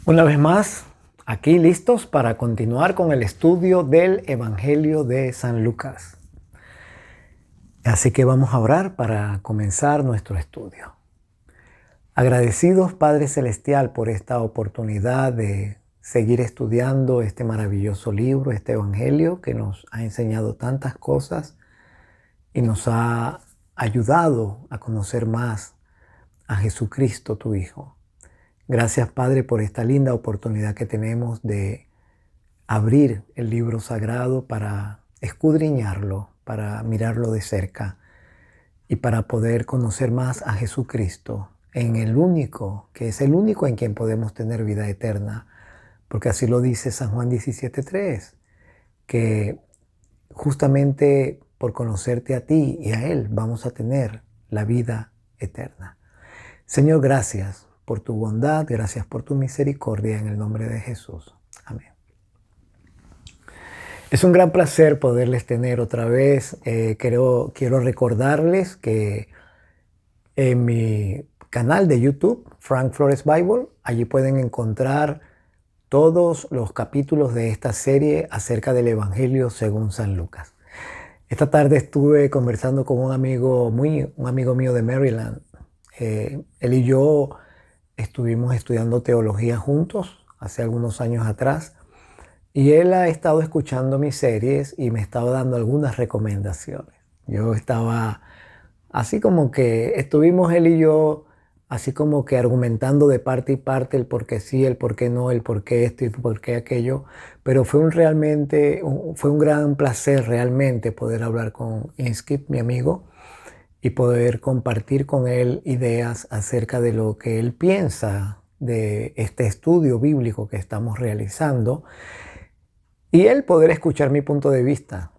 Una vez más, aquí listos para continuar con el estudio del Evangelio de San Lucas. Así que vamos a orar para comenzar nuestro estudio. Agradecidos, Padre Celestial, por esta oportunidad de seguir estudiando este maravilloso libro, este Evangelio que nos ha enseñado tantas cosas y nos ha ayudado a conocer más a Jesucristo, tu Hijo. Gracias, Padre, por esta linda oportunidad que tenemos de abrir el libro sagrado para escudriñarlo, para mirarlo de cerca y para poder conocer más a Jesucristo, en el único, que es el único en quien podemos tener vida eterna, porque así lo dice San Juan 17:3, que justamente por conocerte a ti y a Él vamos a tener la vida eterna. Señor, gracias por tu bondad, gracias por tu misericordia, en el nombre de Jesús. Amén. Es un gran placer poderles tener otra vez. Quiero recordarles que en mi canal de YouTube, Frank Flores Bible, allí pueden encontrar todos los capítulos de esta serie acerca del Evangelio según San Lucas. Esta tarde estuve conversando con un amigo mío de Maryland. Él y yo estuvimos estudiando teología juntos hace algunos años atrás. Y él ha estado escuchando mis series y me estaba dando algunas recomendaciones. Yo estaba así como que estuvimos él y yo así como que argumentando de parte y parte el por qué sí, el por qué no, el por qué esto y por qué aquello. Pero fue un gran placer realmente poder hablar con Inskip, mi amigo, y poder compartir con él ideas acerca de lo que él piensa de este estudio bíblico que estamos realizando. Y él poder escuchar mi punto de vista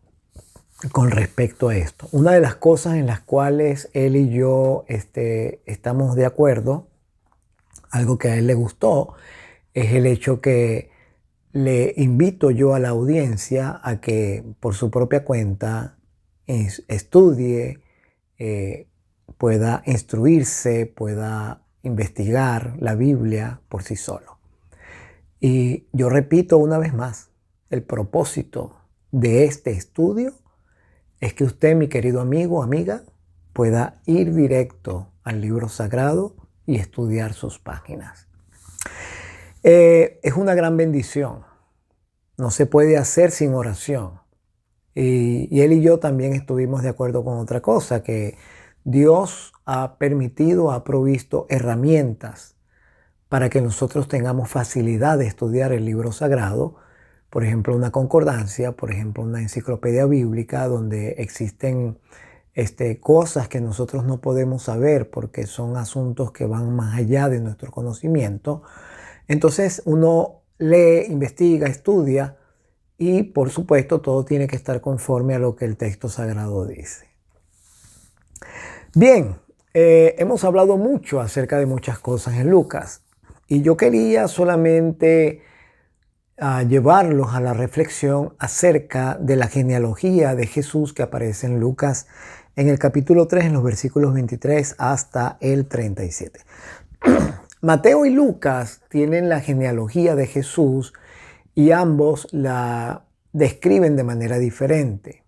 con respecto a esto. Una de las cosas en las cuales él y yo estamos de acuerdo, algo que a él le gustó, es el hecho que le invito yo a la audiencia a que por su propia cuenta estudie, pueda instruirse, pueda investigar la Biblia por sí solo. Y yo repito una vez más, el propósito de este estudio es que usted, mi querido amigo o amiga, pueda ir directo al libro sagrado y estudiar sus páginas. Es una gran bendición. No se puede hacer sin oración. Y él y yo también estuvimos de acuerdo con otra cosa, que Dios ha permitido, ha provisto herramientas para que nosotros tengamos facilidad de estudiar el libro sagrado. Por ejemplo, una concordancia, por ejemplo, una enciclopedia bíblica donde existen cosas que nosotros no podemos saber porque son asuntos que van más allá de nuestro conocimiento. Entonces uno lee, investiga, estudia y por supuesto todo tiene que estar conforme a lo que el texto sagrado dice. Bien, hemos hablado mucho acerca de muchas cosas en Lucas y yo quería solamente llevarlos a la reflexión acerca de la genealogía de Jesús que aparece en Lucas en el capítulo 3, en los versículos 23 hasta el 37. Mateo y Lucas tienen la genealogía de Jesús y ambos la describen de manera diferente.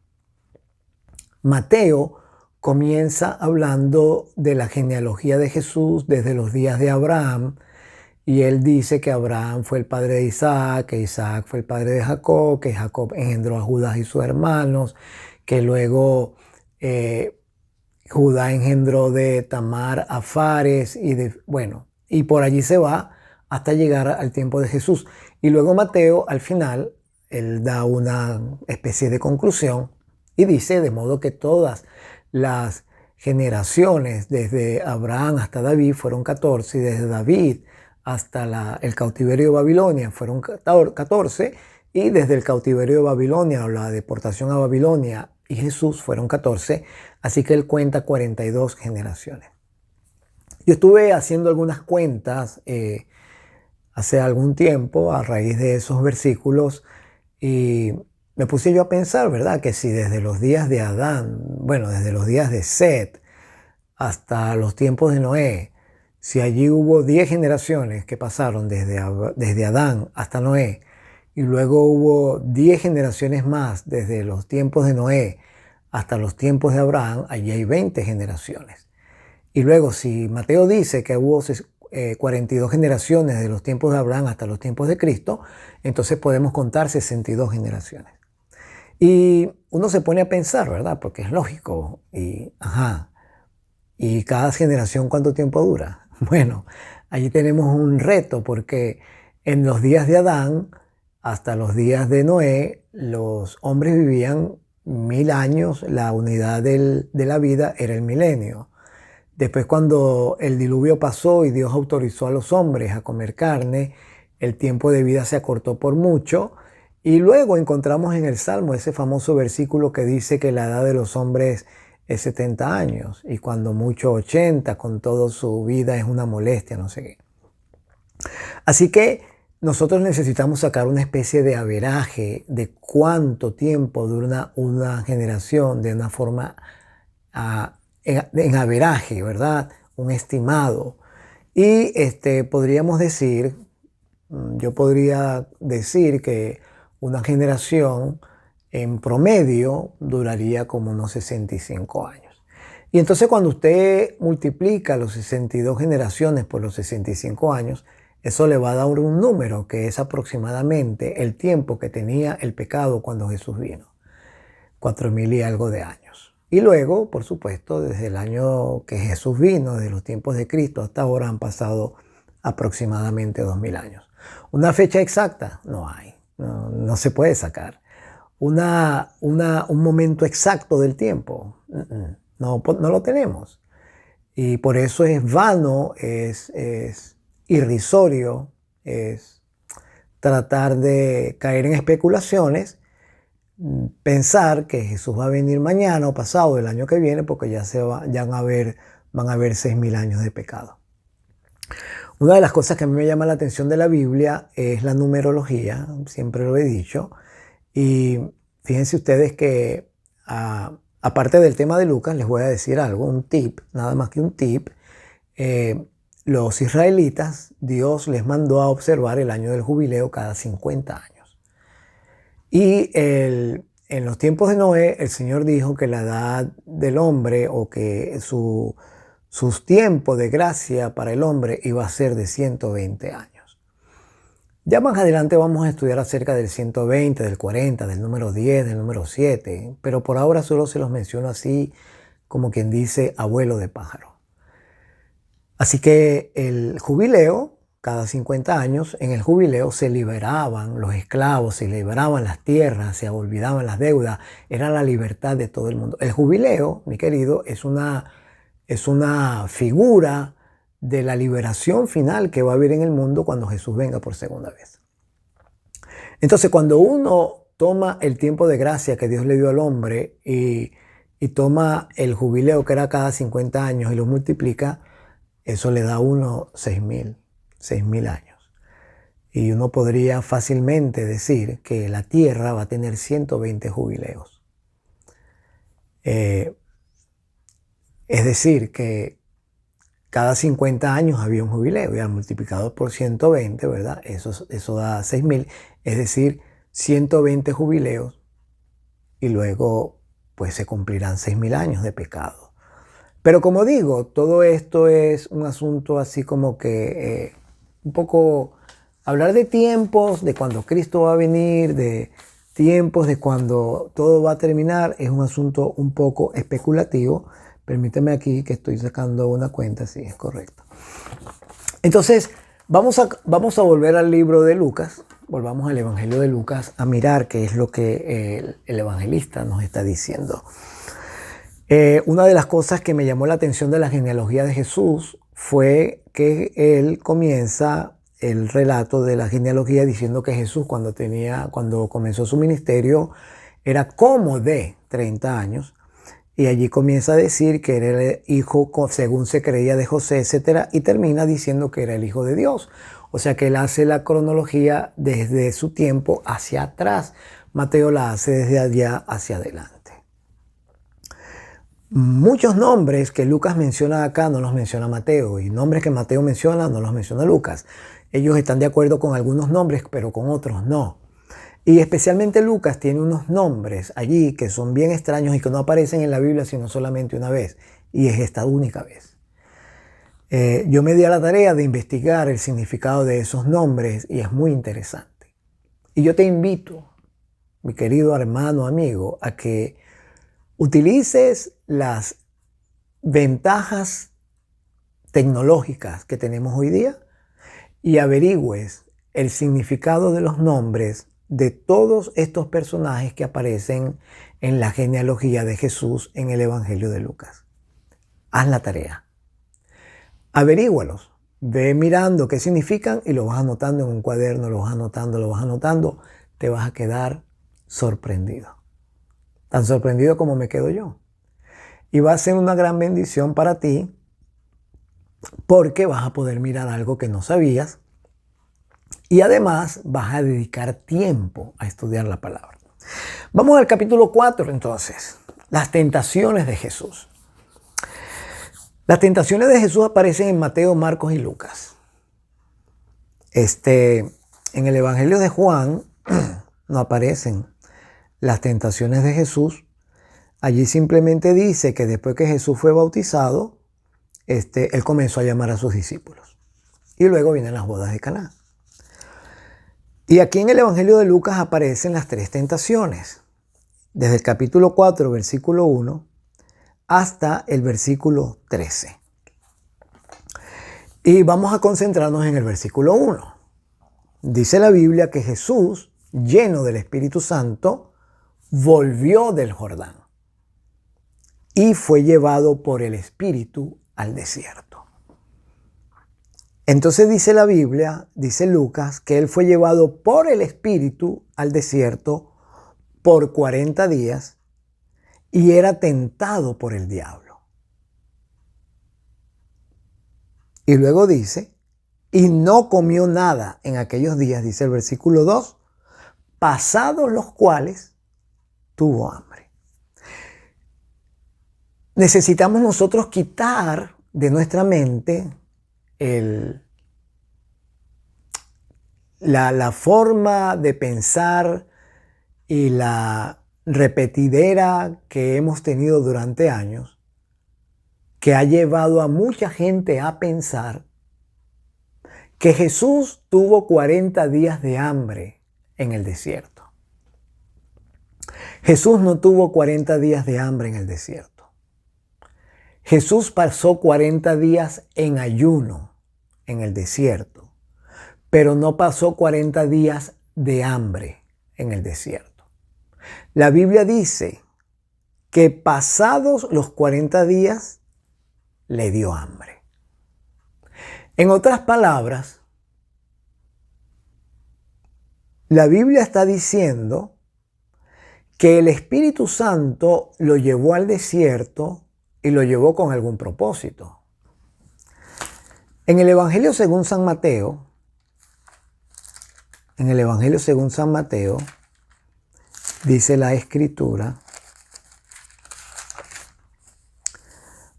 Mateo comienza hablando de la genealogía de Jesús desde los días de Abraham. Y él dice que Abraham fue el padre de Isaac, que Isaac fue el padre de Jacob, que Jacob engendró a Judá y sus hermanos, que luego Judá engendró de Tamar a Fares y por allí se va hasta llegar al tiempo de Jesús. Y luego Mateo, al final, él da una especie de conclusión y dice, de modo que todas las generaciones desde Abraham hasta David fueron 14 y desde David hasta el cautiverio de Babilonia fueron 14 y desde el cautiverio de Babilonia o la deportación a Babilonia y Jesús fueron 14, así que él cuenta 42 generaciones. Yo estuve haciendo algunas cuentas hace algún tiempo a raíz de esos versículos y me puse yo a pensar, ¿verdad? Que si desde los días de Adán, desde los días de Set hasta los tiempos de Noé, si allí hubo 10 generaciones que pasaron desde Adán hasta Noé, y luego hubo 10 generaciones más desde los tiempos de Noé hasta los tiempos de Abraham, allí hay 20 generaciones. Y luego, si Mateo dice que hubo 42 generaciones de los tiempos de Abraham hasta los tiempos de Cristo, entonces podemos contar 62 generaciones. Y uno se pone a pensar, ¿verdad? Porque es lógico. ¿Y cada generación cuánto tiempo dura? Bueno, allí tenemos un reto porque en los días de Adán hasta los días de Noé, los hombres vivían 1000 años, la unidad de la vida era el milenio. Después, cuando el diluvio pasó y Dios autorizó a los hombres a comer carne, el tiempo de vida se acortó por mucho. Y luego encontramos en el Salmo ese famoso versículo que dice que la edad de los hombres es 70 años y cuando mucho 80, con toda su vida es una molestia, no sé qué. Así que nosotros necesitamos sacar una especie de averaje de cuánto tiempo dura una generación de una forma en averaje, ¿verdad? Un estimado. Y podríamos decir, yo podría decir que una generación en promedio duraría como unos 65 años. Y entonces cuando usted multiplica los 62 generaciones por los 65 años, eso le va a dar un número que es aproximadamente el tiempo que tenía el pecado cuando Jesús vino. 4000 y algo de años. Y luego, por supuesto, desde el año que Jesús vino, desde los tiempos de Cristo hasta ahora han pasado aproximadamente 2000 años. Una fecha exacta no hay, no se puede sacar. Un momento exacto del tiempo, no lo tenemos. Y por eso es vano, es irrisorio, es tratar de caer en especulaciones, pensar que Jesús va a venir mañana o pasado el año que viene porque ya van a haber 6000 años de pecado. Una de las cosas que a mí me llama la atención de la Biblia es la numerología, siempre lo he dicho, y fíjense ustedes que aparte del tema de Lucas, les voy a decir algo, un tip, nada más que un tip. Los israelitas, Dios les mandó a observar el año del jubileo cada 50 años. Y en los tiempos de Noé, el Señor dijo que la edad del hombre o que sus tiempos de gracia para el hombre iba a ser de 120 años. Ya más adelante vamos a estudiar acerca del 120, del 40, del número 10, del número 7, pero por ahora solo se los menciono así como quien dice abuelo de pájaro. Así que el jubileo, cada 50 años, en el jubileo se liberaban los esclavos, se liberaban las tierras, se olvidaban las deudas, era la libertad de todo el mundo. El jubileo, mi querido, es una figura de la liberación final que va a haber en el mundo cuando Jesús venga por segunda vez. Entonces, cuando uno toma el tiempo de gracia que Dios le dio al hombre y toma el jubileo que era cada 50 años y lo multiplica, eso le da a uno 6000 años. Y uno podría fácilmente decir que la Tierra va a tener 120 jubileos. Es decir, que cada 50 años había un jubileo, ya multiplicado por 120, ¿verdad? Eso da 6000, es decir, 120 jubileos y luego pues se cumplirán 6000 años de pecado. Pero como digo, todo esto es un asunto así como que un poco hablar de tiempos, de cuando Cristo va a venir, de tiempos, de cuando todo va a terminar, es un asunto un poco especulativo. Permíteme aquí que estoy sacando una cuenta, sí, es correcto. Entonces, vamos a volver al libro de Lucas, volvamos al Evangelio de Lucas a mirar qué es lo que el evangelista nos está diciendo. Una de las cosas que me llamó la atención de la genealogía de Jesús fue que él comienza el relato de la genealogía diciendo que Jesús cuando comenzó su ministerio era como de 30 años y allí comienza a decir que era el hijo según se creía de José, etc. Y termina diciendo que era el hijo de Dios. O sea que él hace la cronología desde su tiempo hacia atrás. Mateo la hace desde allá hacia adelante. Muchos nombres que Lucas menciona acá no los menciona Mateo, y nombres que Mateo menciona no los menciona Lucas. Ellos están de acuerdo con algunos nombres, pero con otros no. Y especialmente Lucas tiene unos nombres allí que son bien extraños y que no aparecen en la Biblia sino solamente una vez, y es esta única vez. Yo me di a la tarea de investigar el significado de esos nombres y es muy interesante. Y yo te invito, mi querido hermano, amigo, a que utilices las ventajas tecnológicas que tenemos hoy día y averigües el significado de los nombres de todos estos personajes que aparecen en la genealogía de Jesús en el Evangelio de Lucas. Haz la tarea. Averígualos. Ve mirando qué significan y lo vas anotando en un cuaderno, lo vas anotando. Te vas a quedar sorprendido. Tan sorprendido como me quedo yo. Y va a ser una gran bendición para ti porque vas a poder mirar algo que no sabías y además vas a dedicar tiempo a estudiar la palabra. Vamos al capítulo 4 entonces, las tentaciones de Jesús. Las tentaciones de Jesús aparecen en Mateo, Marcos y Lucas. En el Evangelio de Juan no aparecen las tentaciones de Jesús. Allí simplemente dice que después que Jesús fue bautizado, él comenzó a llamar a sus discípulos. Y luego vienen las bodas de Caná. Y aquí en el Evangelio de Lucas aparecen las 3 tentaciones. Desde el capítulo 4, versículo 1, hasta el versículo 13. Y vamos a concentrarnos en el versículo 1. Dice la Biblia que Jesús, lleno del Espíritu Santo, volvió del Jordán y fue llevado por el Espíritu al desierto. Entonces dice la Biblia, dice Lucas, que él fue llevado por el Espíritu al desierto por 40 días y era tentado por el diablo. Y luego dice, y no comió nada en aquellos días, dice el versículo 2, pasados los cuales tuvo hambre. Necesitamos nosotros quitar de nuestra mente la forma de pensar y la repetidera que hemos tenido durante años, que ha llevado a mucha gente a pensar que Jesús tuvo 40 días de hambre en el desierto. Jesús no tuvo 40 días de hambre en el desierto. Jesús pasó 40 días en ayuno en el desierto, pero no pasó 40 días de hambre en el desierto. La Biblia dice que pasados los 40 días le dio hambre. En otras palabras, la Biblia está diciendo que el Espíritu Santo lo llevó al desierto y lo llevó con algún propósito. En el Evangelio según San Mateo, dice la Escritura,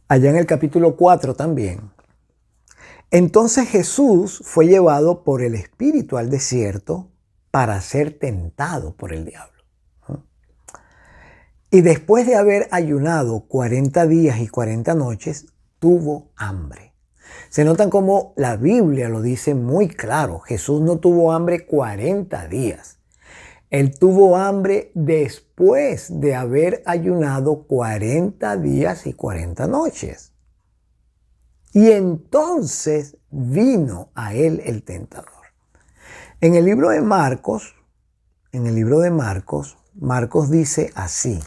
allá en el capítulo 4 también, entonces Jesús fue llevado por el Espíritu al desierto para ser tentado por el diablo. Y después de haber ayunado 40 días y 40 noches, tuvo hambre. Se notan como la Biblia lo dice muy claro. Jesús no tuvo hambre 40 días. Él tuvo hambre después de haber ayunado 40 días y 40 noches. Y entonces vino a él el tentador. En el libro de Marcos, Marcos dice así.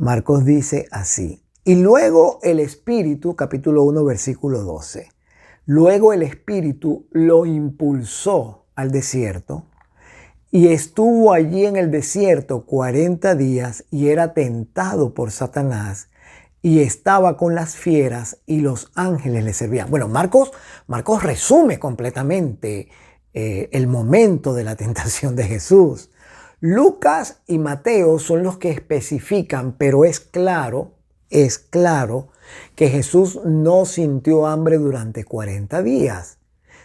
Marcos dice así. Y luego el Espíritu, capítulo 1, versículo 12. Luego el Espíritu lo impulsó al desierto y estuvo allí en el desierto 40 días y era tentado por Satanás y estaba con las fieras y los ángeles le servían. Bueno, Marcos resume completamente el momento de la tentación de Jesús. Lucas y Mateo son los que especifican, pero es claro que Jesús no sintió hambre durante 40 días,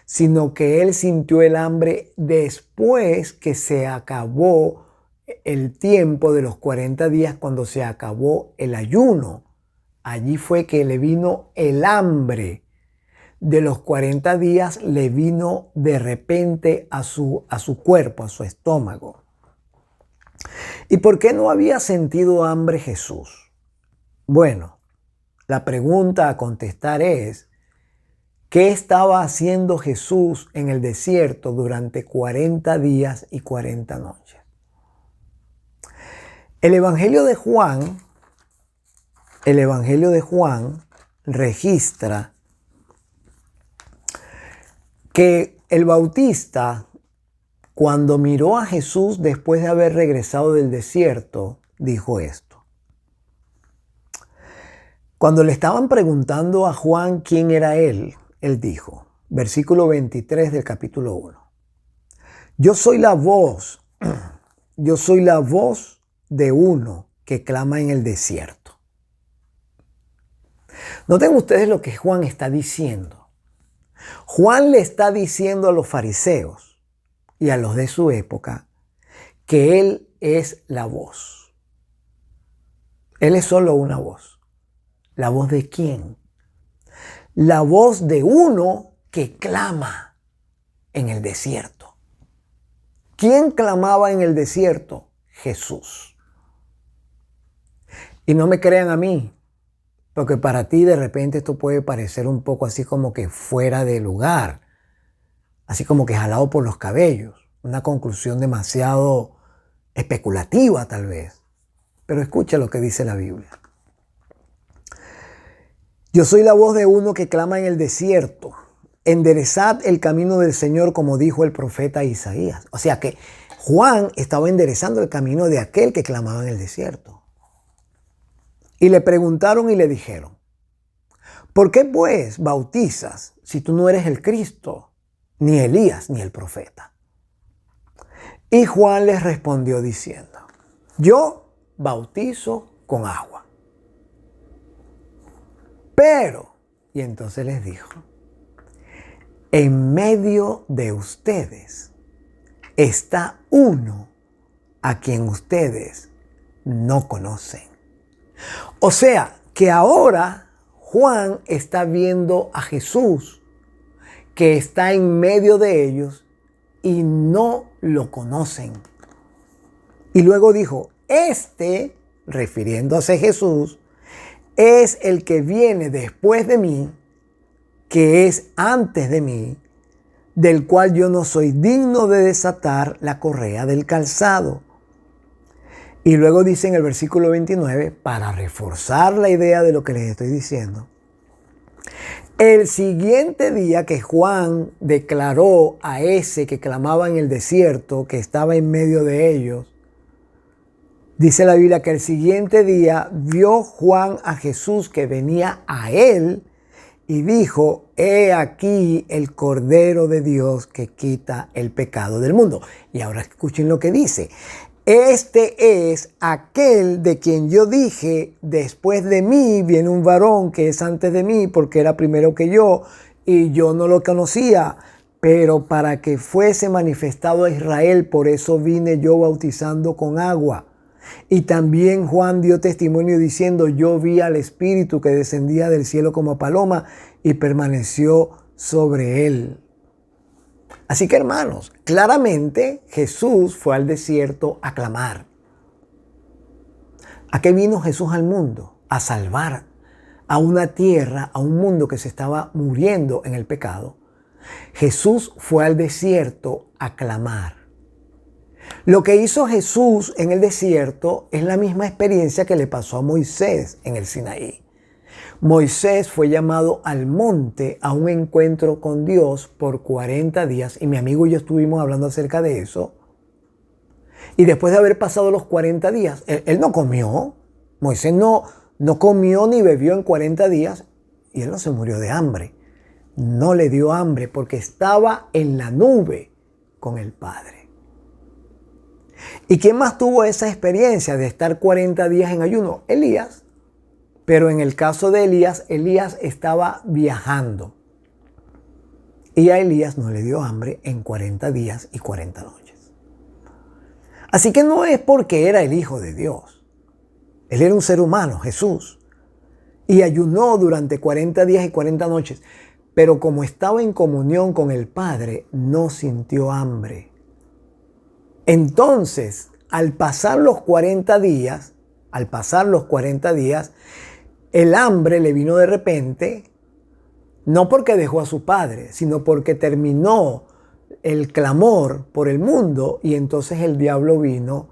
sino que él sintió el hambre después que se acabó el tiempo de los 40 días, cuando se acabó el ayuno. Allí fue que le vino el hambre. De los 40 días le vino de repente a su cuerpo, a su estómago. ¿Y por qué no había sentido hambre Jesús? Bueno, la pregunta a contestar es, ¿qué estaba haciendo Jesús en el desierto durante 40 días y 40 noches? El Evangelio de Juan registra que el Bautista, cuando miró a Jesús después de haber regresado del desierto, dijo esto. Cuando le estaban preguntando a Juan quién era él dijo, versículo 23 del capítulo 1, yo soy la voz de uno que clama en el desierto. Noten ustedes lo que Juan está diciendo. Juan le está diciendo a los fariseos y a los de su época que él es la voz. Él es solo una voz. ¿La voz de quién? La voz de uno que clama en el desierto. ¿Quién clamaba en el desierto? Jesús. Y no me crean a mí, porque para ti de repente esto puede parecer un poco así como que fuera de lugar, así como que jalado por los cabellos, una conclusión demasiado especulativa tal vez. Pero escucha lo que dice la Biblia. Yo soy la voz de uno que clama en el desierto. Enderezad el camino del Señor, como dijo el profeta Isaías. O sea que Juan estaba enderezando el camino de aquel que clamaba en el desierto. Y le preguntaron y le dijeron, ¿por qué pues bautizas si tú no eres el Cristo, ni Elías, ni el profeta? Y Juan les respondió diciendo, yo bautizo con agua. Pero, y entonces les dijo, en medio de ustedes está uno a quien ustedes no conocen. O sea, que ahora Juan está viendo a Jesús que está en medio de ellos y no lo conocen. Y luego dijo, refiriéndose a Jesús, es el que viene después de mí, que es antes de mí, del cual yo no soy digno de desatar la correa del calzado. Y luego dice en el versículo 29, para reforzar la idea de lo que les estoy diciendo, el siguiente día que Juan declaró a ese que clamaba en el desierto, que estaba en medio de ellos, dice la Biblia que el siguiente día vio Juan a Jesús que venía a él y dijo, he aquí el Cordero de Dios que quita el pecado del mundo. Y ahora escuchen lo que dice. Este es aquel de quien yo dije, después de mí viene un varón que es antes de mí porque era primero que yo y yo no lo conocía. Pero para que fuese manifestado a Israel, por eso vine yo bautizando con agua. Y también Juan dio testimonio diciendo, yo vi al Espíritu que descendía del cielo como paloma y permaneció sobre él. Así que hermanos, claramente Jesús fue al desierto a clamar. ¿A qué vino Jesús al mundo? A salvar a una tierra, a un mundo que se estaba muriendo en el pecado. Jesús fue al desierto a clamar. Lo que hizo Jesús en el desierto es la misma experiencia que le pasó a Moisés en el Sinaí. Moisés fue llamado al monte a un encuentro con Dios por 40 días y mi amigo y yo estuvimos hablando acerca de eso. Y después de haber pasado los 40 días, él no comió. Moisés no comió ni bebió en 40 días y él no se murió de hambre. No le dio hambre porque estaba en la nube con el Padre. ¿Y quién más tuvo esa experiencia de estar 40 días en ayuno? Elías. Pero en el caso de Elías, Elías estaba viajando. Y a Elías no le dio hambre en 40 días y 40 noches. Así que no es porque era el Hijo de Dios. Él era un ser humano, Jesús. Y ayunó durante 40 días y 40 noches. Pero como estaba en comunión con el Padre, no sintió hambre. Entonces, al pasar los 40 días, el hambre le vino de repente, no porque dejó a su padre, sino porque terminó el clamor por el mundo y entonces el diablo vino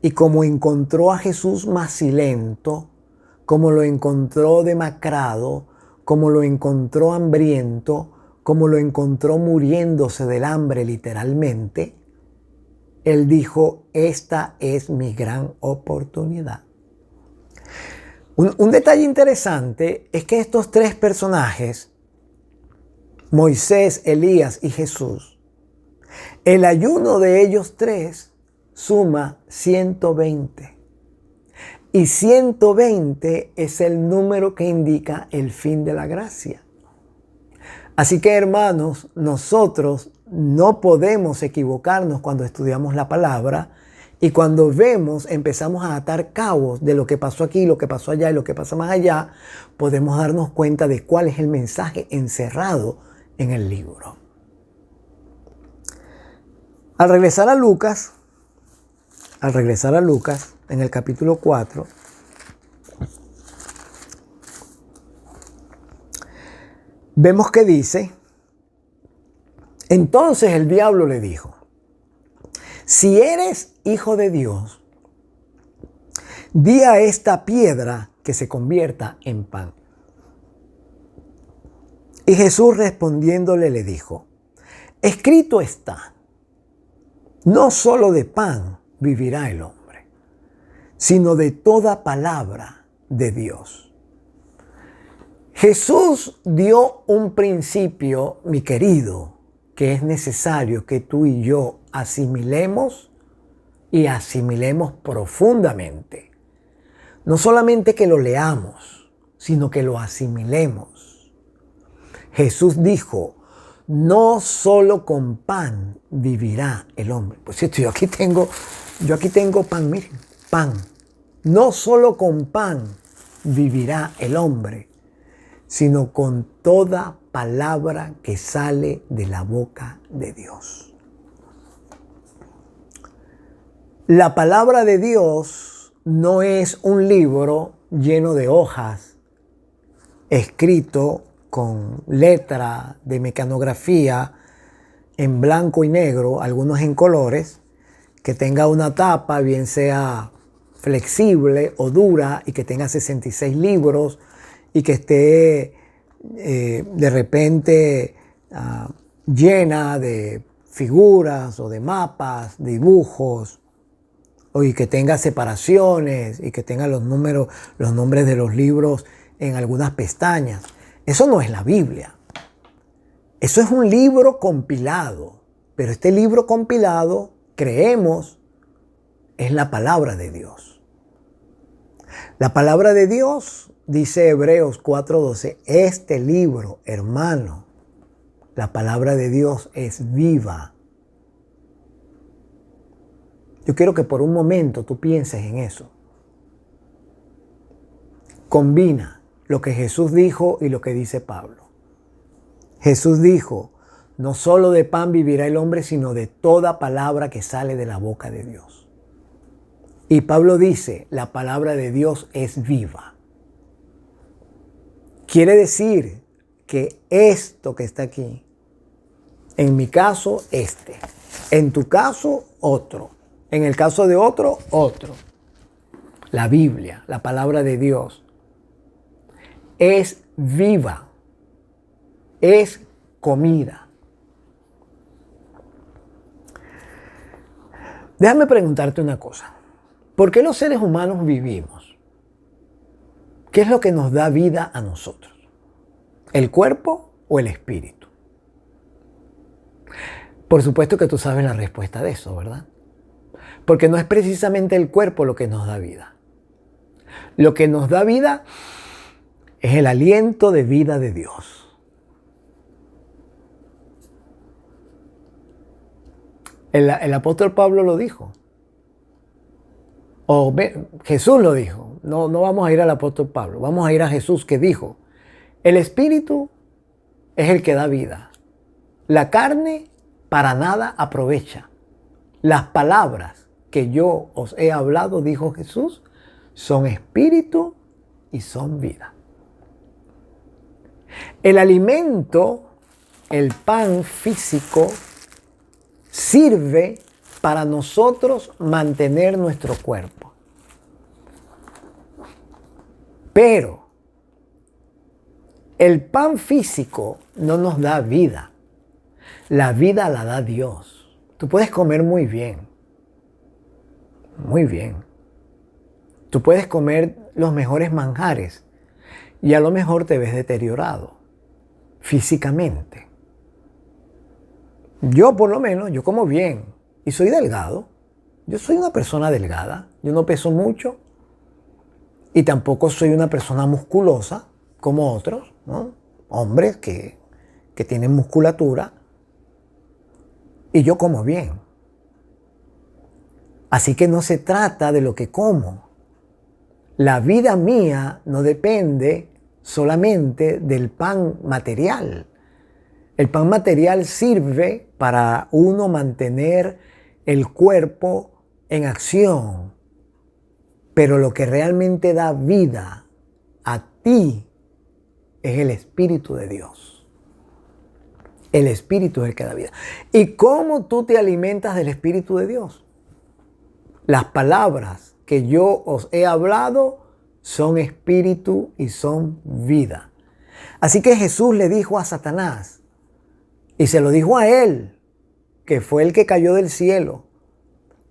y como encontró a Jesús macilento, como lo encontró demacrado, como lo encontró hambriento, como lo encontró muriéndose del hambre literalmente, él dijo, esta es mi gran oportunidad. Un detalle interesante es que estos tres personajes, Moisés, Elías y Jesús, el ayuno de ellos tres suma 120. Y 120 es el número que indica el fin de la gracia. Así que, hermanos, nosotros no podemos equivocarnos cuando estudiamos la palabra y cuando vemos, empezamos a atar cabos de lo que pasó aquí, lo que pasó allá y lo que pasa más allá, podemos darnos cuenta de cuál es el mensaje encerrado en el libro. Al regresar a Lucas, en el capítulo 4, vemos que dice, entonces el diablo le dijo, si eres hijo de Dios, di a esta piedra que se convierta en pan. Y Jesús respondiéndole le dijo, escrito está, no solo de pan vivirá el hombre, sino de toda palabra de Dios. Jesús dio un principio, mi querido, que es necesario que tú y yo asimilemos y asimilemos profundamente. No solamente que lo leamos, sino que lo asimilemos. Jesús dijo, no solo con pan vivirá el hombre. Por cierto, yo aquí tengo pan, miren, pan. No solo con pan vivirá el hombre, sino con toda palabra que sale de la boca de Dios. La palabra de Dios no es un libro lleno de hojas, escrito con letra de mecanografía en blanco y negro, algunos en colores, que tenga una tapa, bien sea flexible o dura, y que tenga 66 libros, y que esté de repente llena de figuras o de mapas, dibujos, y que tenga separaciones y que tenga los nombres de los libros en algunas pestañas. Eso no es la Biblia. Eso es un libro compilado. Pero este libro compilado, creemos, es la palabra de Dios. La palabra de Dios, dice Hebreos 4:12, este libro, hermano, la palabra de Dios es viva. Yo quiero que por un momento tú pienses en eso. Combina lo que Jesús dijo y lo que dice Pablo. Jesús dijo, no solo de pan vivirá el hombre, sino de toda palabra que sale de la boca de Dios. Y Pablo dice, la palabra de Dios es viva. Quiere decir que esto que está aquí, en mi caso, en tu caso, otro, en el caso de otro, otro. La Biblia, la palabra de Dios, es viva, es comida. Déjame preguntarte una cosa. ¿Por qué los seres humanos vivimos? ¿Qué es lo que nos da vida a nosotros? ¿El cuerpo o el espíritu? Por supuesto que tú sabes la respuesta de eso, ¿verdad? Porque no es precisamente el cuerpo lo que nos da vida. Lo que nos da vida es el aliento de vida de Dios. El apóstol Pablo lo dijo. Jesús lo dijo. No vamos a ir al apóstol Pablo. Vamos a ir a Jesús, que dijo: el espíritu es el que da vida. La carne para nada aprovecha. Las palabras que yo os he hablado, dijo Jesús, son espíritu y son vida. El alimento, el pan físico, sirve para nosotros mantener nuestro cuerpo. Pero el pan físico no nos da vida. La vida la da Dios. Tú puedes comer muy bien. Muy bien. Tú puedes comer los mejores manjares y a lo mejor te ves deteriorado físicamente. Yo por lo menos, yo como bien y soy delgado. Yo soy una persona delgada. Yo no peso mucho y tampoco soy una persona musculosa como otros, ¿no? Hombres que tienen musculatura. Y yo como bien. Así que no se trata de lo que como. La vida mía no depende solamente del pan material. El pan material sirve para uno mantener el cuerpo en acción. Pero lo que realmente da vida a ti es el Espíritu de Dios. El Espíritu es el que da vida. ¿Y cómo tú te alimentas del Espíritu de Dios? Las palabras que yo os he hablado son espíritu y son vida. Así que Jesús le dijo a Satanás, y se lo dijo a él, que fue el que cayó del cielo.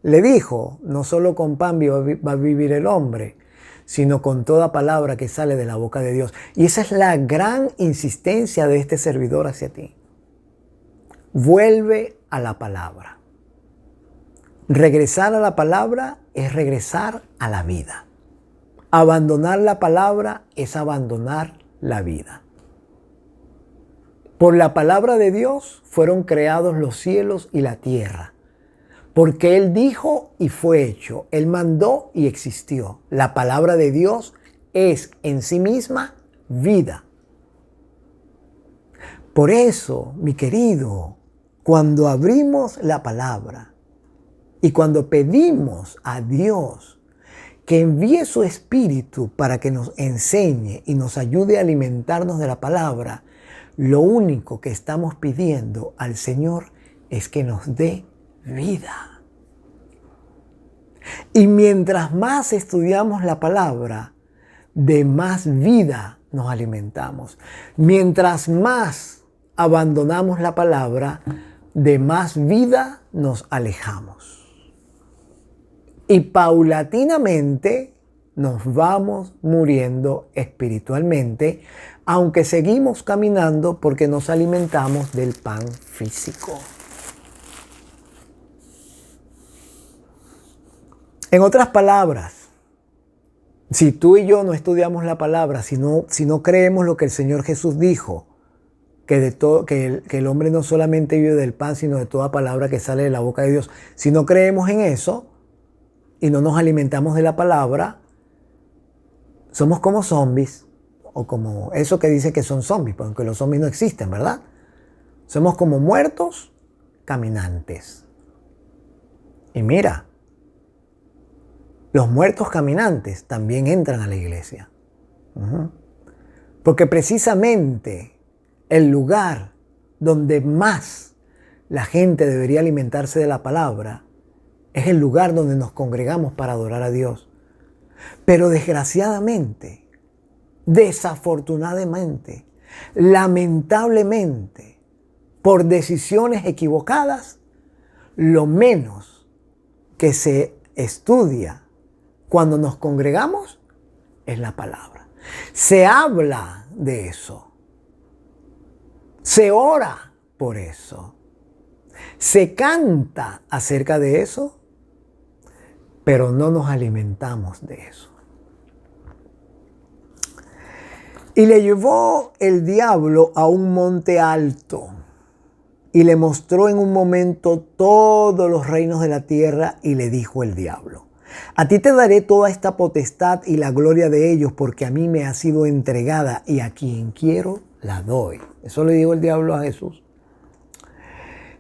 Le dijo: no solo con pan va a vivir el hombre, sino con toda palabra que sale de la boca de Dios. Y esa es la gran insistencia de este servidor hacia ti. Vuelve a la palabra. Regresar a la palabra es regresar a la vida. Abandonar la palabra es abandonar la vida. Por la palabra de Dios fueron creados los cielos y la tierra. Porque Él dijo y fue hecho. Él mandó y existió. La palabra de Dios es en sí misma vida. Por eso, mi querido, cuando abrimos la palabra y cuando pedimos a Dios que envíe su Espíritu para que nos enseñe y nos ayude a alimentarnos de la palabra, lo único que estamos pidiendo al Señor es que nos dé vida. Y mientras más estudiamos la palabra, de más vida nos alimentamos. Mientras más abandonamos la palabra, de más vida nos alejamos. Y paulatinamente nos vamos muriendo espiritualmente, aunque seguimos caminando porque nos alimentamos del pan físico. En otras palabras, si tú y yo no estudiamos la palabra, si no creemos lo que el Señor Jesús dijo, que el hombre no solamente vive del pan, sino de toda palabra que sale de la boca de Dios, si no creemos en eso y no nos alimentamos de la palabra, somos como zombies, o como eso que dice que son zombies, porque los zombies no existen, ¿verdad? Somos como muertos caminantes. Y mira, los muertos caminantes también entran a la iglesia. Porque precisamente el lugar donde más la gente debería alimentarse de la palabra es el lugar donde nos congregamos para adorar a Dios. Pero desgraciadamente, desafortunadamente, lamentablemente, por decisiones equivocadas, lo menos que se estudia cuando nos congregamos es la palabra. Se habla de eso. Se ora por eso. Se canta acerca de eso. pero no nos alimentamos de eso. Y le llevó el diablo a un monte alto y le mostró en un momento todos los reinos de la tierra y le dijo el diablo: a ti te daré toda esta potestad y la gloria de ellos, porque a mí me ha sido entregada y a quien quiero la doy. Eso le dijo el diablo a Jesús.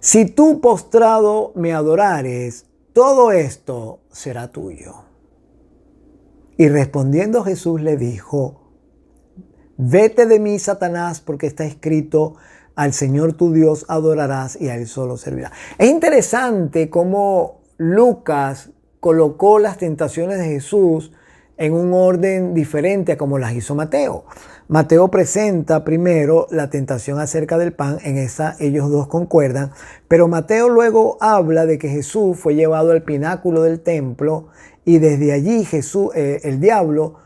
Si tú postrado me adorares, todo esto será tuyo. Y respondiendo Jesús le dijo: vete de mí, Satanás, porque está escrito: al Señor tu Dios adorarás y a Él solo servirás. Es interesante cómo Lucas colocó las tentaciones de Jesús en un orden diferente a como las hizo Mateo. Mateo presenta primero la tentación acerca del pan, en esa ellos dos concuerdan, pero Mateo luego habla de que Jesús fue llevado al pináculo del templo y desde allí el diablo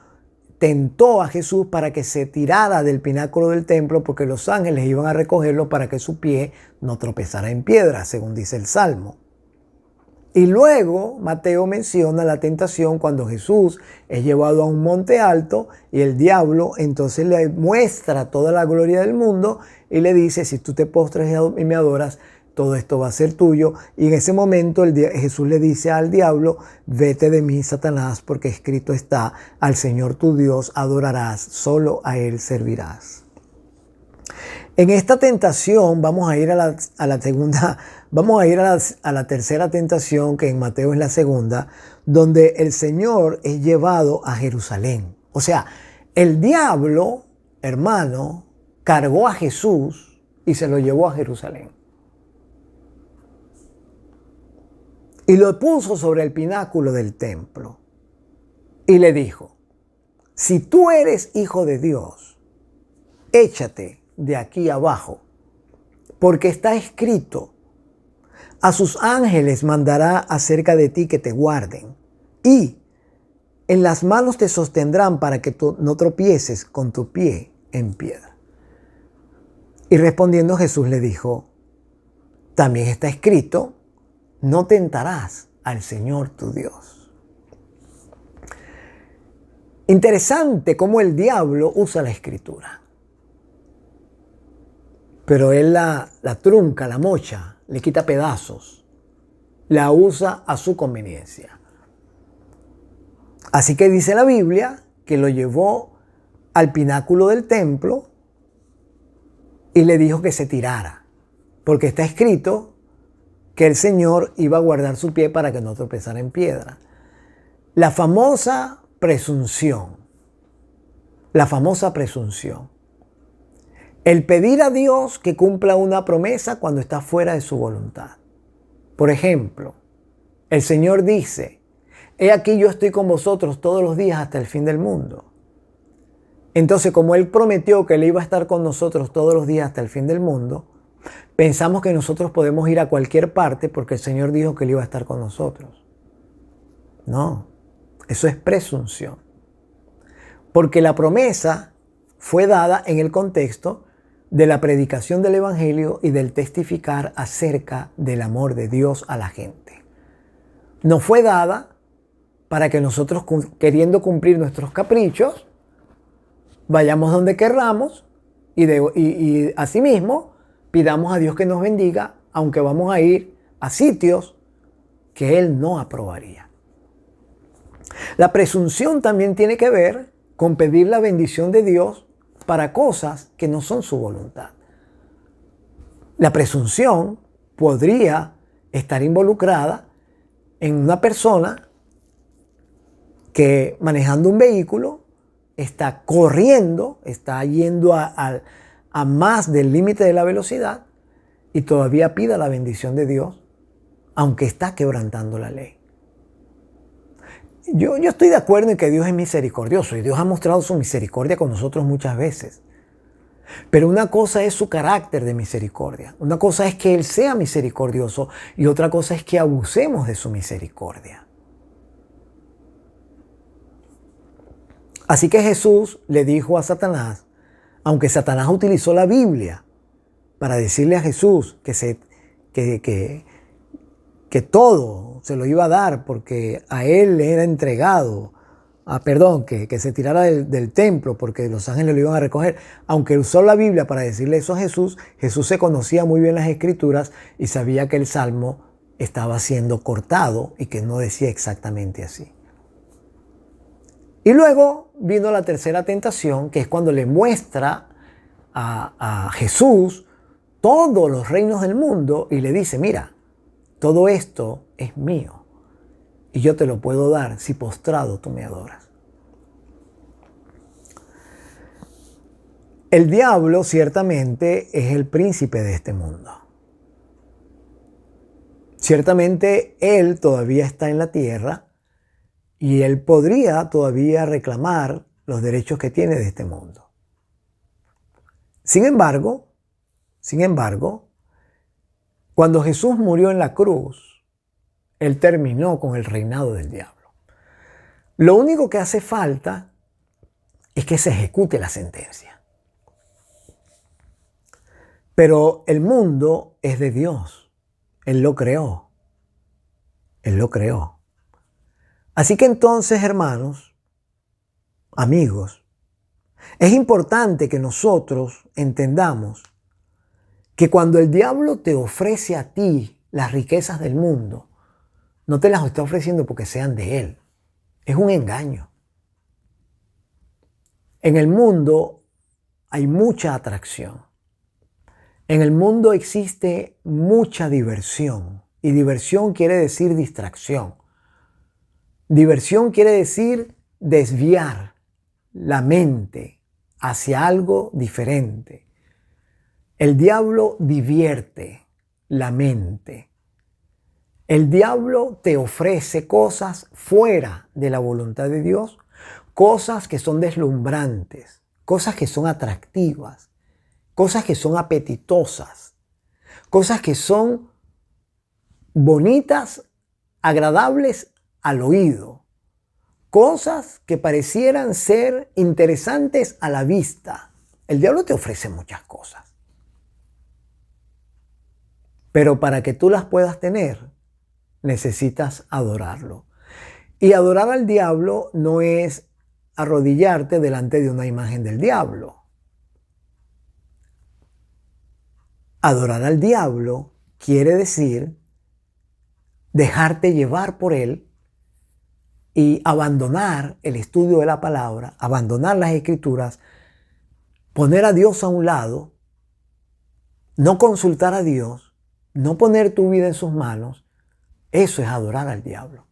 tentó a Jesús para que se tirara del pináculo del templo, porque los ángeles iban a recogerlo para que su pie no tropezara en piedra, según dice el Salmo. Y luego Mateo menciona la tentación cuando Jesús es llevado a un monte alto y el diablo entonces le muestra toda la gloria del mundo y le dice: si tú te postras y me adoras, todo esto va a ser tuyo. Y en ese momento Jesús le dice al diablo: vete de mí, Satanás, porque escrito está: al Señor tu Dios adorarás, solo a Él servirás. En esta tentación vamos a ir a la segunda, vamos a ir a la tercera tentación, que en Mateo es la segunda, donde el Señor es llevado a Jerusalén. O sea, el diablo, hermano, cargó a Jesús y se lo llevó a Jerusalén. Y lo puso sobre el pináculo del templo. Y le dijo: si tú eres hijo de Dios, échate de aquí abajo, porque está escrito: a sus ángeles mandará acerca de ti que te guarden, y en las manos te sostendrán para que tú no tropieces con tu pie en piedra. Y respondiendo Jesús le dijo: también está escrito: no tentarás al Señor tu Dios. Interesante cómo el diablo usa la escritura. Pero él la trunca, la mocha, le quita pedazos, la usa a su conveniencia. Así que dice la Biblia que lo llevó al pináculo del templo y le dijo que se tirara, porque está escrito que el Señor iba a guardar su pie para que no tropezara en piedra. La famosa presunción. La famosa presunción. El pedir a Dios que cumpla una promesa cuando está fuera de su voluntad. Por ejemplo, el Señor dice: he aquí yo estoy con vosotros todos los días hasta el fin del mundo. Entonces, como Él prometió que Él iba a estar con nosotros todos los días hasta el fin del mundo, pensamos que nosotros podemos ir a cualquier parte porque el Señor dijo que Él iba a estar con nosotros. No, eso es presunción. Porque la promesa fue dada en el contexto de la predicación del Evangelio y del testificar acerca del amor de Dios a la gente. No fue dada para que nosotros, queriendo cumplir nuestros caprichos, vayamos donde querramos y asimismo pidamos a Dios que nos bendiga, aunque vamos a ir a sitios que Él no aprobaría. La presunción también tiene que ver con pedir la bendición de Dios para cosas que no son su voluntad. La presunción podría estar involucrada en una persona que, manejando un vehículo, está corriendo, está yendo a más del límite de la velocidad y todavía pida la bendición de Dios, aunque está quebrantando la ley. Yo estoy de acuerdo en que Dios es misericordioso y Dios ha mostrado su misericordia con nosotros muchas veces. Pero una cosa es su carácter de misericordia. Una cosa es que Él sea misericordioso y otra cosa es que abusemos de su misericordia. Así que Jesús le dijo a Satanás, aunque Satanás utilizó la Biblia para decirle a Jesús que que todo se lo iba a dar porque a él le era entregado, que se tirara del templo porque los ángeles lo iban a recoger. Aunque usó la Biblia para decirle eso a Jesús, Jesús se conocía muy bien las Escrituras y sabía que el Salmo estaba siendo cortado y que no decía exactamente así. Y luego vino la tercera tentación, que es cuando le muestra a Jesús todos los reinos del mundo y le dice, mira, todo esto es mío y yo te lo puedo dar si postrado tú me adoras. El diablo ciertamente es el príncipe de este mundo. Ciertamente él todavía está en la tierra y él podría todavía reclamar los derechos que tiene de este mundo. Sin embargo, cuando Jesús murió en la cruz, él terminó con el reinado del diablo. Lo único que hace falta es que se ejecute la sentencia. Pero el mundo es de Dios. Él lo creó. Él lo creó. Así que entonces, hermanos, amigos, es importante que nosotros entendamos que cuando el diablo te ofrece a ti las riquezas del mundo, no te las está ofreciendo porque sean de él. Es un engaño. En el mundo hay mucha atracción. En el mundo existe mucha diversión. Y diversión quiere decir distracción. Diversión quiere decir desviar la mente hacia algo diferente. El diablo divierte la mente. El diablo te ofrece cosas fuera de la voluntad de Dios, cosas que son deslumbrantes, cosas que son atractivas, cosas que son apetitosas, cosas que son bonitas, agradables al oído, cosas que parecieran ser interesantes a la vista. El diablo te ofrece muchas cosas. Pero para que tú las puedas tener, necesitas adorarlo. Y adorar al diablo no es arrodillarte delante de una imagen del diablo. Adorar al diablo quiere decir dejarte llevar por él y abandonar el estudio de la palabra, abandonar las escrituras, poner a Dios a un lado, no consultar a Dios, no poner tu vida en sus manos. Eso es adorar al diablo.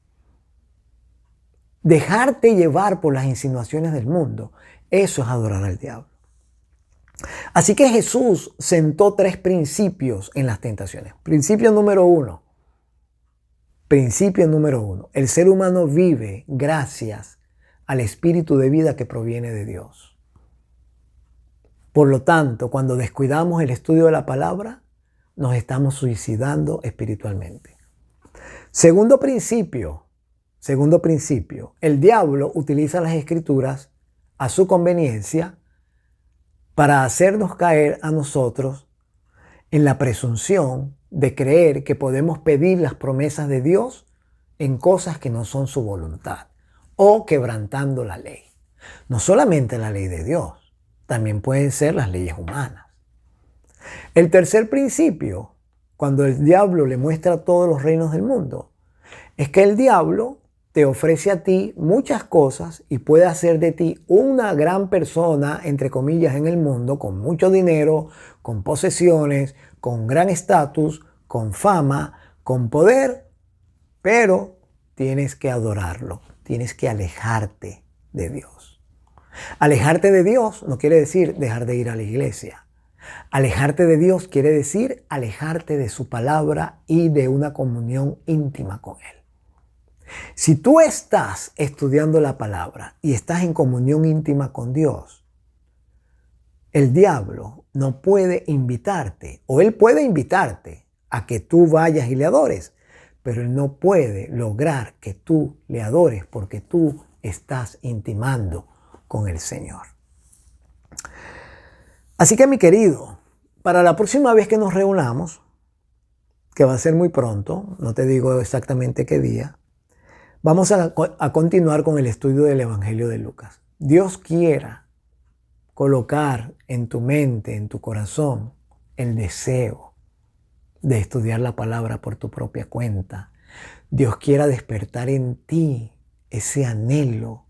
Dejarte llevar por las insinuaciones del mundo, eso es adorar al diablo. Así que Jesús sentó 3 principios en las tentaciones. Principio número 1. El ser humano vive gracias al espíritu de vida que proviene de Dios. Por lo tanto, cuando descuidamos el estudio de la palabra, nos estamos suicidando espiritualmente. Segundo principio, el diablo utiliza las escrituras a su conveniencia para hacernos caer a nosotros en la presunción de creer que podemos pedir las promesas de Dios en cosas que no son su voluntad o quebrantando la ley. No solamente la ley de Dios, también pueden ser las leyes humanas. El tercer principio, cuando el diablo le muestra todos los reinos del mundo, es que el diablo te ofrece a ti muchas cosas y puede hacer de ti una gran persona, entre comillas, en el mundo, con mucho dinero, con posesiones, con gran estatus, con fama, con poder, pero tienes que adorarlo, tienes que alejarte de Dios. Alejarte de Dios no quiere decir dejar de ir a la iglesia. Alejarte de Dios quiere decir alejarte de su palabra y de una comunión íntima con Él. Si tú estás estudiando la palabra y estás en comunión íntima con Dios, el diablo no puede invitarte, o él puede invitarte a que tú vayas y le adores, pero él no puede lograr que tú le adores porque tú estás intimando con el Señor. Así que, mi querido, para la próxima vez que nos reunamos, que va a ser muy pronto, no te digo exactamente qué día, vamos a continuar con el estudio del Evangelio de Lucas. Dios quiera colocar en tu mente, en tu corazón, el deseo de estudiar la palabra por tu propia cuenta. Dios quiera despertar en ti ese anhelo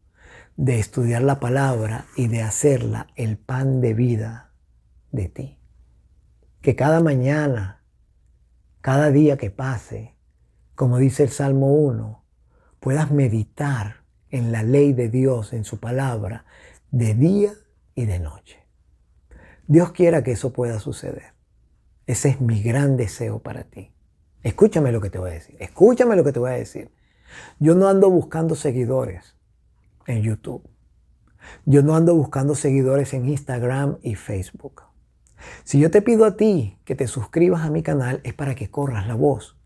de estudiar la palabra y de hacerla el pan de vida de ti. Que cada mañana, cada día que pase, como dice el Salmo 1, puedas meditar en la ley de Dios, en su palabra, de día y de noche. Dios quiera que eso pueda suceder. Ese es mi gran deseo para ti. Escúchame lo que te voy a decir. Escúchame lo que te voy a decir. Yo no ando buscando seguidores en YouTube. Yo no ando buscando seguidores en Instagram y Facebook. Si yo te pido a ti que te suscribas a mi canal es para que corras la voz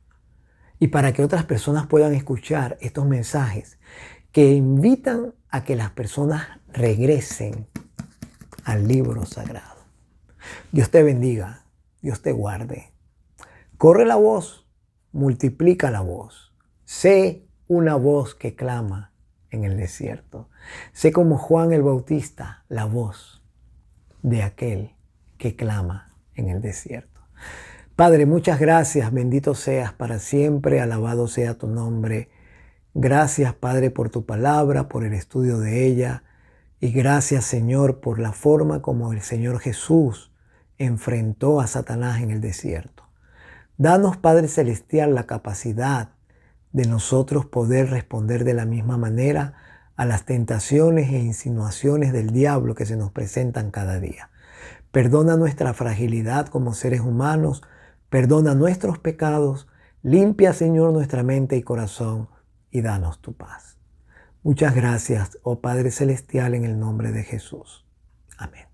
y para que otras personas puedan escuchar estos mensajes que invitan a que las personas regresen al libro sagrado. Dios te bendiga, Dios te guarde. Corre la voz, multiplica la voz. Sé una voz que clama en el desierto. Sé como Juan el Bautista, la voz de aquel que clama en el desierto. Padre, muchas gracias, bendito seas para siempre, alabado sea tu nombre. Gracias, Padre, por tu palabra, por el estudio de ella. Y gracias, Señor, por la forma como el Señor Jesús enfrentó a Satanás en el desierto. Danos, Padre Celestial, la capacidad de nosotros poder responder de la misma manera a las tentaciones e insinuaciones del diablo que se nos presentan cada día. Perdona nuestra fragilidad como seres humanos, perdona nuestros pecados, limpia, Señor, nuestra mente y corazón y danos tu paz. Muchas gracias, oh Padre Celestial, en el nombre de Jesús. Amén.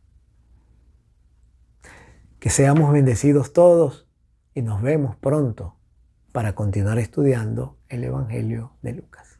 Que seamos bendecidos todos y nos vemos pronto para continuar estudiando el Evangelio de Lucas.